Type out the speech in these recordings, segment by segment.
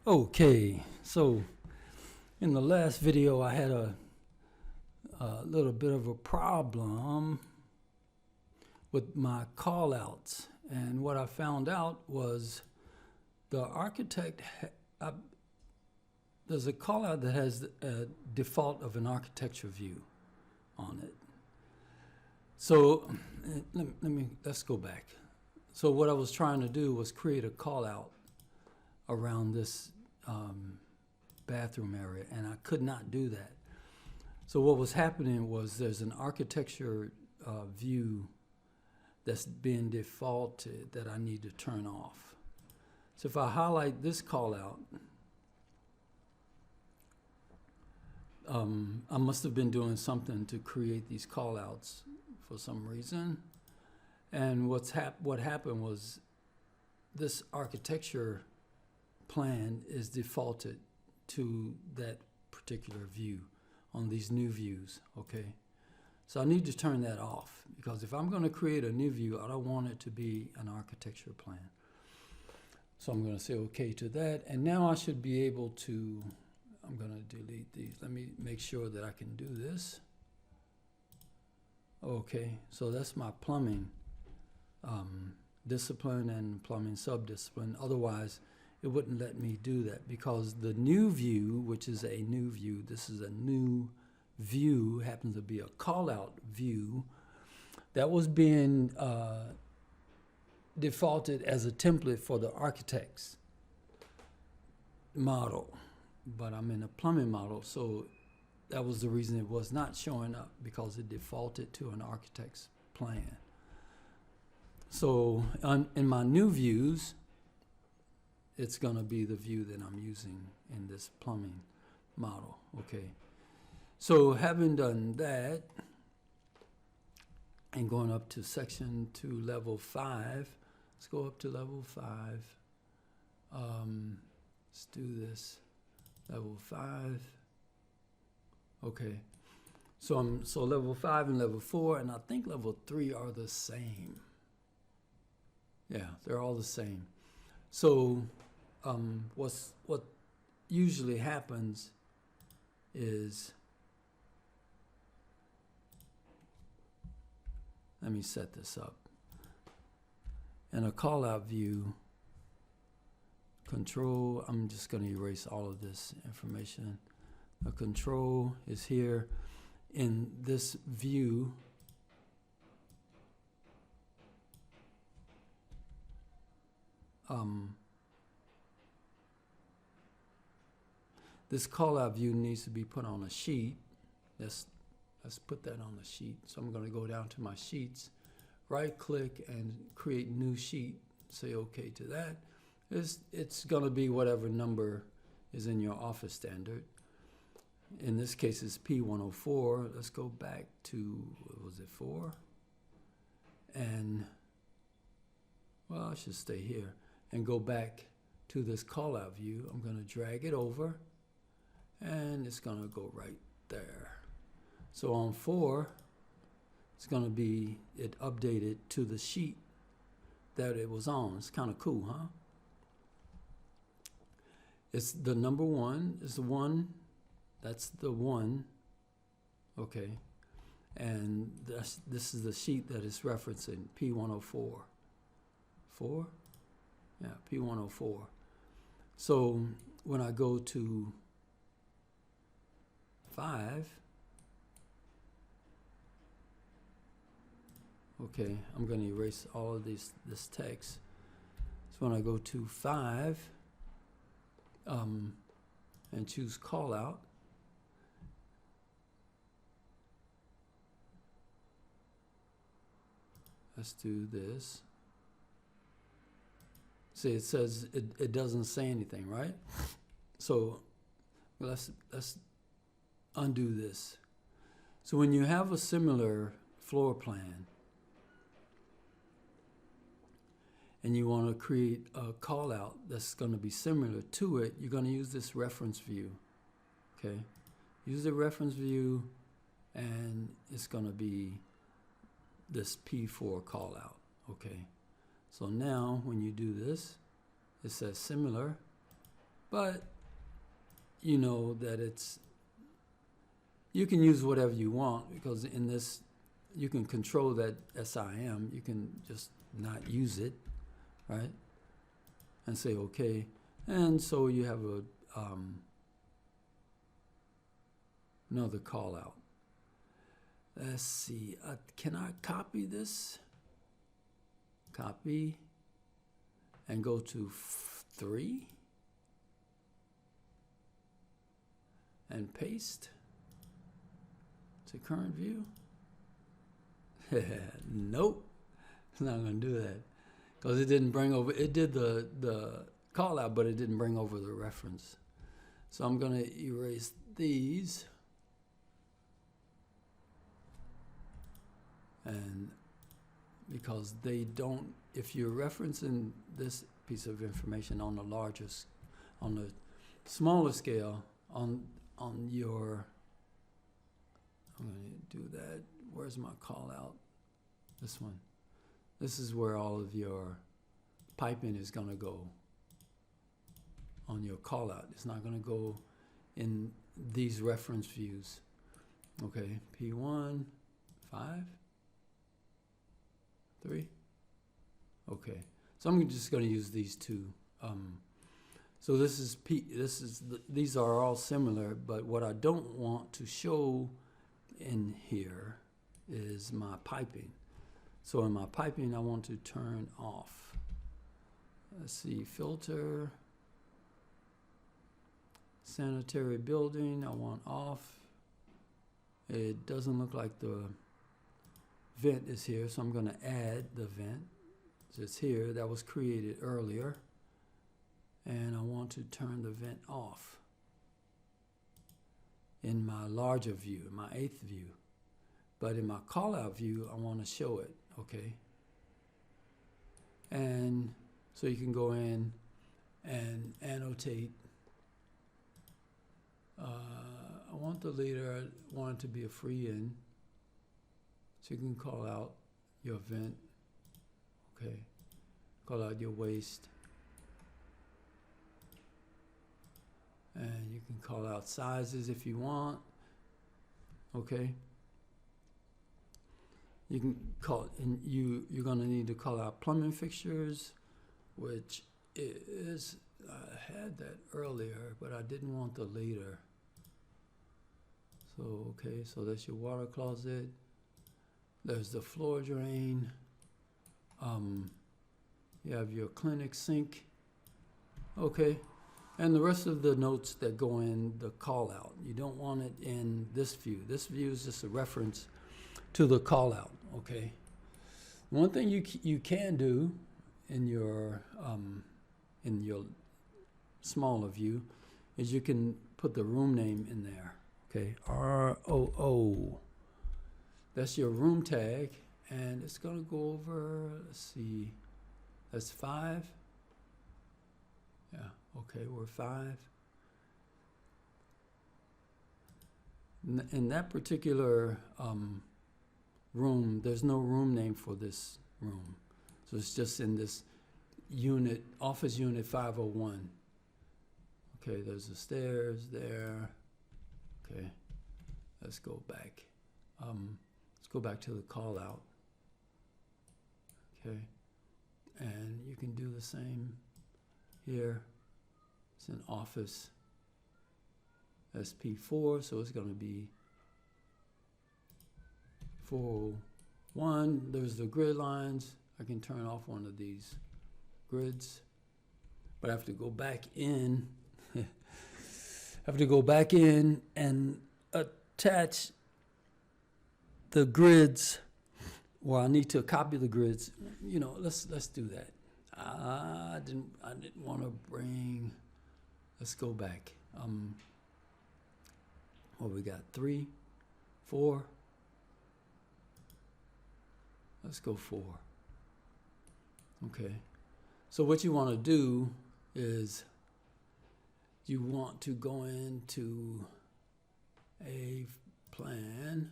Okay, so in the last video I had a little bit of a problem with my callouts, and what I found out was the architect there's a callout that has a default of an architecture view on it. So let's go back. So what I was trying to do was create a callout around this bathroom area, and I could not do that. So what was happening was there's an architecture view that's being defaulted that I need to turn off. So if I highlight this callout, I must have been doing something to create these callouts for some reason. And what happened was this architecture plan is defaulted to that particular view on these new views, okay? So I need to turn that off, because if I'm going to create a new view, I don't want it to be an architecture plan. So I'm going to say okay to that, and now I should be able to, I'm going to delete these. Let me make sure that I can do this. Okay, so that's my plumbing discipline and plumbing subdiscipline. Otherwise, it wouldn't let me do that, because the new view, which is a new view, this is a new view, happens to be a call-out view, that was being defaulted as a template for the architect's model. But I'm in a plumbing model, so that was the reason it was not showing up, because it defaulted to an architect's plan. So in my new views, it's going to be the view that I'm using in this plumbing model. Okay. So having done that, and going up to section to level 5, let's go up to level 5. Let's do this. Level 5. Okay. So level 5 and level 4, and I think level 3 are the same. Yeah, they're all the same. So what usually happens is, let me set this up. In a callout view, control, I'm just going to erase all of this information. The control is here. In this view, this callout view needs to be put on a sheet. Let's put that on the sheet. So I'm going to go down to my sheets, right click and create new sheet. Say okay to that. It's going to be whatever number is in your office standard. In this case, it's P104. Let's go back to, what was it, 4? And, well, I should stay here and go back to this callout view. I'm going to drag it over, and it's going to go right there. So on 4, it's going to be it updated to the sheet that it was on. It's kind of cool, huh? It's the number 1 is the 1. That's the 1. Okay. And this is the sheet that it's referencing, P104. 4? Yeah, P104. So when I go to 5, okay, I'm going to erase all of this text. So when I go to 5 and choose callout, let's do this. See, it says it doesn't say anything, right? So let's undo this. So when you have a similar floor plan and you want to create a call out that's going to be similar to it, you're going to use this reference view. Okay, use the reference view, and it's going to be this P4 call out. Okay, so now when you do this, it says similar, but you know that you can use whatever you want, because in this, you can control that SIM. You can just not use it, right? And say, okay. And so you have another call out. Let's see, can I copy this? Copy, and go to 3, and paste to current view. Nope, it's not gonna do that, because it didn't bring over, it did the call out, but it didn't bring over the reference. So I'm gonna erase these, and because they don't, if you're referencing this piece of information on the largest, on the smaller scale, on your, I'm going to do that. Where's my call out? This one. This is where all of your piping is going to go on your call out. It's not going to go in these reference views. Okay, P1, 5, 3. Okay, so I'm just going to use these two. So this is these are all similar, but what I don't want to show in here is my piping. So in my piping, I want to turn off. Let's see, filter, sanitary building, I want off. It doesn't look like the vent is here, so I'm going to add the vent. It's here, that was created earlier. And I want to turn the vent off in my larger view, in my 8th view. But in my call-out view, I want to show it, okay? And so you can go in and annotate. I want the leader, I want it to be a free in. So you can call out your vent, okay? Call out your waste. And you can call out sizes if you want, okay? You can call, and you're going to need to call out plumbing fixtures, which is, I had that earlier, but I didn't want the later. So, okay, so that's your water closet. There's the floor drain. You have your clinic sink, okay? And the rest of the notes that go in the call out. You don't want it in this view. This view is just a reference to the call out, okay? One thing you can do in your smaller view is you can put the room name in there, okay? ROO. That's your room tag, and it's gonna go over, let's see, that's 5. Yeah, okay, we're 5. In that particular room, there's no room name for this room. So it's just in this unit, office unit 501. Okay, there's the stairs there. Okay, let's go back. Let's go back to the call out. Okay, and you can do the same here. It's an office SP4, so it's going to be 401. There's the grid lines. I can turn off one of these grids, but I have to go back in. I have to go back in and attach the grids. Well, I need to copy the grids. You know, let's do that. I didn't want to bring. Let's go back. What we got? 3, 4. Let's go 4. Okay. So what you want to do is you want to go into a plan.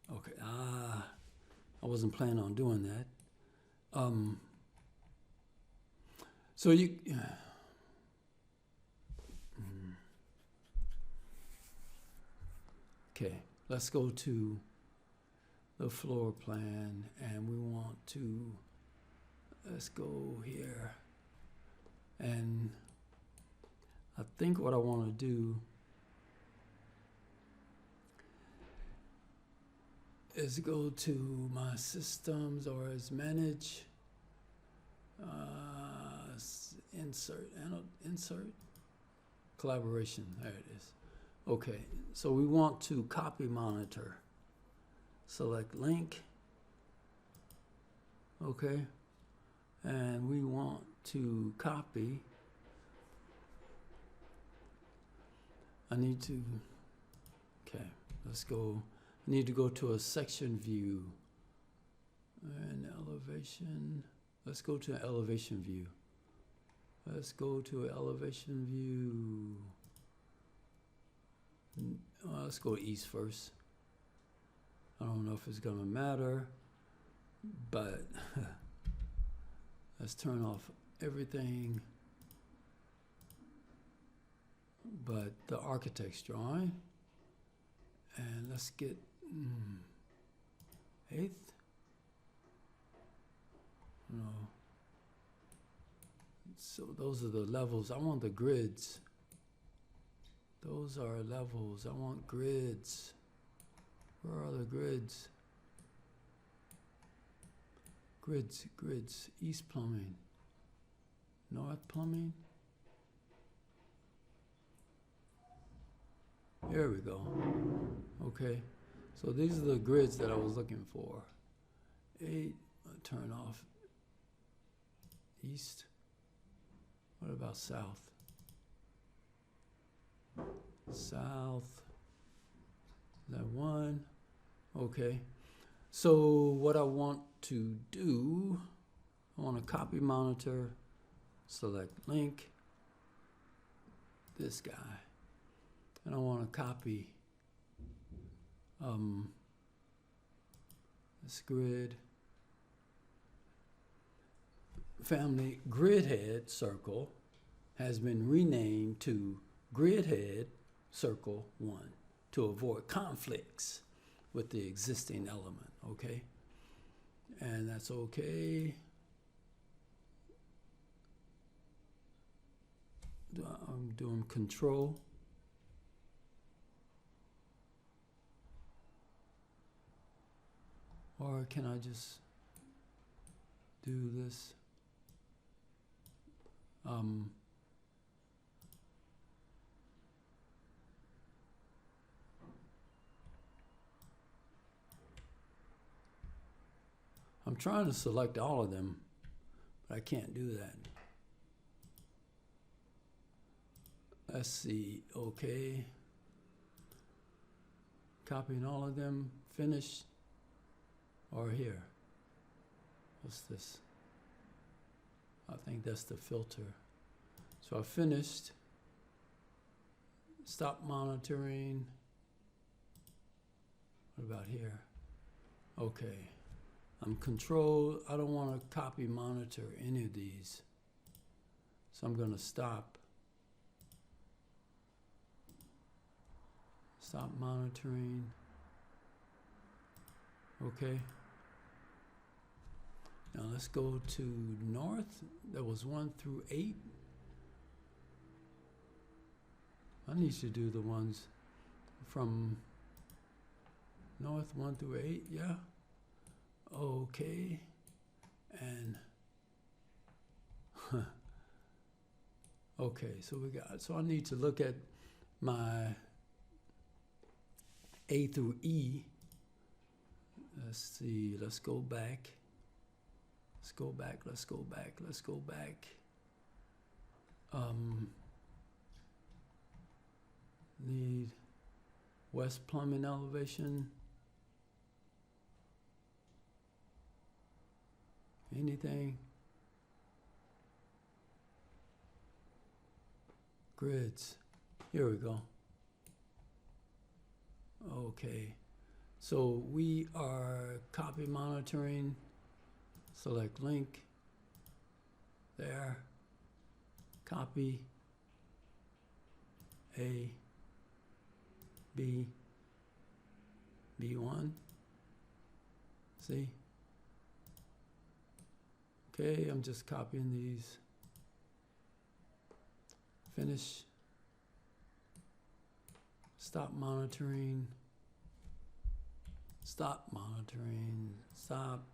Okay. I wasn't planning on doing that. So Okay, let's go to the floor plan, and we want to, let's go here. And I think what I want to do is go to my systems, or is manage, insert, collaboration, there it is. Okay, so we want to copy monitor. Select link, okay, and we want to copy. I need to, okay, let's go. I need to go to a section view and elevation. Let's go to an elevation view. Let's go to an elevation view. Let's go east first. I don't know if it's gonna matter, but let's turn off everything but the architect's drawing. And let's get 8th. No. So those are the levels. I want the grids. Those are levels. I want grids. Where are the grids? Grids. East plumbing. North plumbing. Here we go. Okay. So these are the grids that I was looking for. 8, turn off east. What about south? South. That 1. Okay. So what I want to do, I want to copy monitor, select link, this guy. And I want to copy this grid. Family grid head circle has been renamed to grid head circle 1 to avoid conflicts with the existing element, okay? And that's okay. I'm doing control. Or can I just do this? I'm trying to select all of them, but I can't do that. Let's see, okay. Copying all of them, finish, or here. What's this? I think that's the filter. So I finished. Stop monitoring. What about here? Okay. I'm control. I don't want to copy monitor any of these. So I'm going to stop. Stop monitoring. Okay. Now let's go to north. There was 1 through 8. I need to do the ones from north 1 through 8, yeah? Okay. And okay, so I need to look at my A through E. Let's see, let's go back. Let's go back. Need west plumbing elevation. Anything? Grids. Here we go. Okay. So we are copy monitoring. Select link. There. Copy. A. B. B1. See? Okay, I'm just copying these. Finish. Stop monitoring. Stop monitoring. Stop.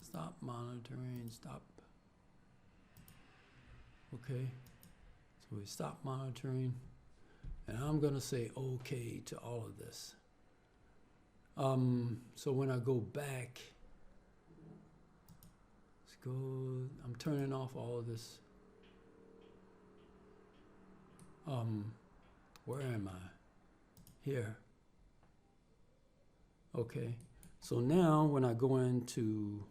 Stop monitoring. Stop. Okay. So we stop monitoring. And I'm going to say okay to all of this. So when I go back, let's go, I'm turning off all of this. Where am I? Here. Okay. So now when I go into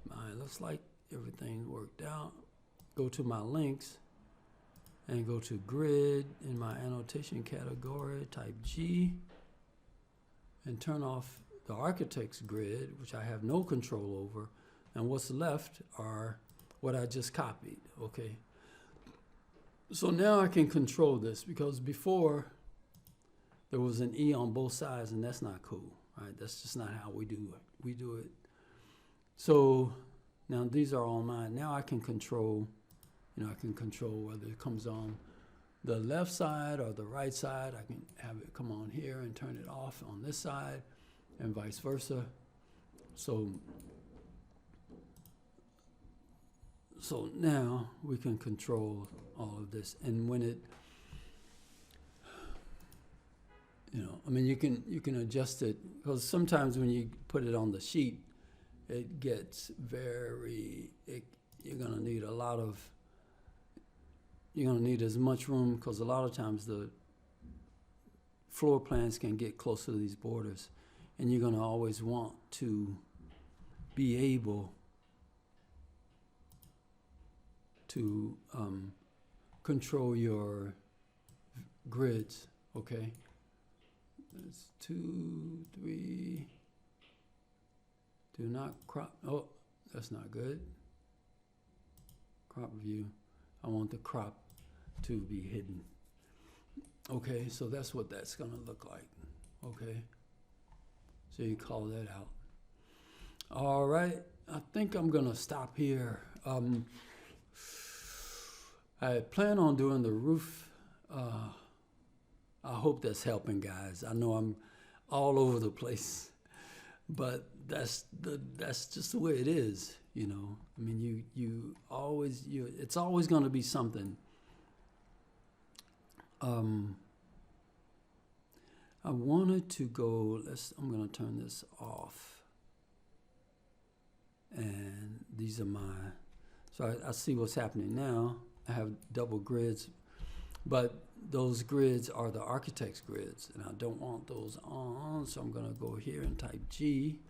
my, looks like everything worked out, go to my links and go to grid in my annotation category, type G, and turn off the architect's grid, which I have no control over, and what's left are what I just copied, okay? So now I can control this, because before there was an E on both sides, and that's not cool, right? That's just not how we do it. We do it. So now these are all mine. Now I can control, you know, I can control whether it comes on the left side or the right side. I can have it come on here and turn it off on this side, and vice versa. So now we can control all of this. And when it, you know, I mean, you can adjust it, because sometimes when you put it on the sheet, it gets very, you're gonna need a lot of, you're going to need as much room, because a lot of times the floor plans can get close to these borders, and you're going to always want to be able to control your grids, okay? That's 2, 3. Do not crop. Oh, that's not good. Crop view. I want the crop to be hidden. Okay, so that's what that's gonna look like. Okay, so you call that out. All right, I think I'm gonna stop here. I plan on doing the roof. I hope that's helping, guys. I know I'm all over the place, but that's just the way it is. You know, I mean, it's always going to be something. I wanted to go, I'm going to turn this off. And these are so I see what's happening now. I have double grids, but those grids are the architect's grids, and I don't want those on, so I'm going to go here and type G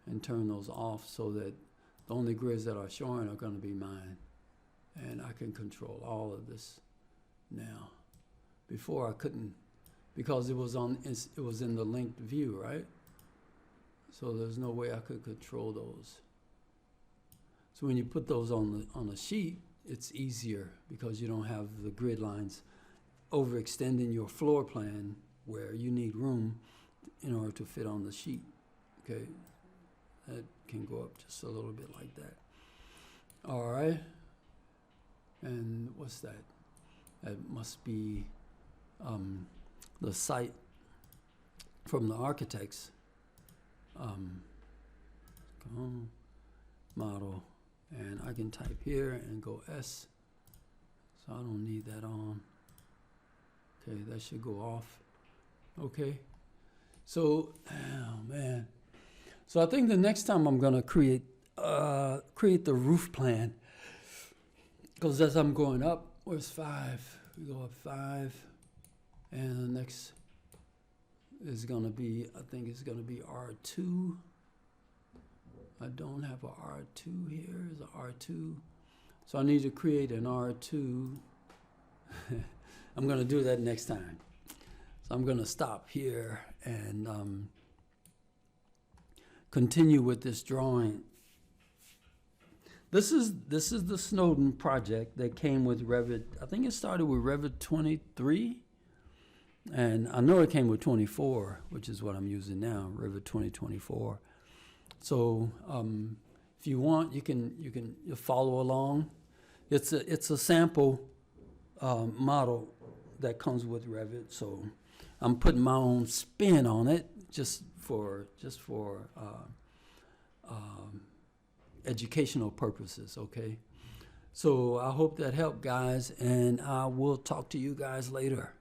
and turn those off, so that the only grids that are showing are going to be mine. And I can control all of this now. Before I couldn't, because it was in the linked view, right? So there's no way I could control those. So when you put those on the sheet, it's easier, because you don't have the grid lines overextending your floor plan where you need room in order to fit on the sheet. Okay. That can go up just a little bit like that. All right. And what's that? That must be the site from the architects. Model. And I can type here and go S. So I don't need that on. Okay, that should go off. Okay. So, oh man. So I think the next time I'm gonna create the roof plan, because as I'm going up, where's 5? We go up 5, and the next is gonna be, I think it's gonna be R2. I don't have a R2 here. Is a R2, so I need to create an R2. I'm gonna do that next time. So I'm gonna stop here and continue with this drawing. This is the Snowden project that came with Revit. I think it started with Revit 23, And I know it came with 24, which is what I'm using now, Revit 2024. So if you want, you can follow along. It's a sample model that comes with Revit. So I'm putting my own spin on it just for educational purposes. Okay. So I hope that helped, guys, and I will talk to you guys later.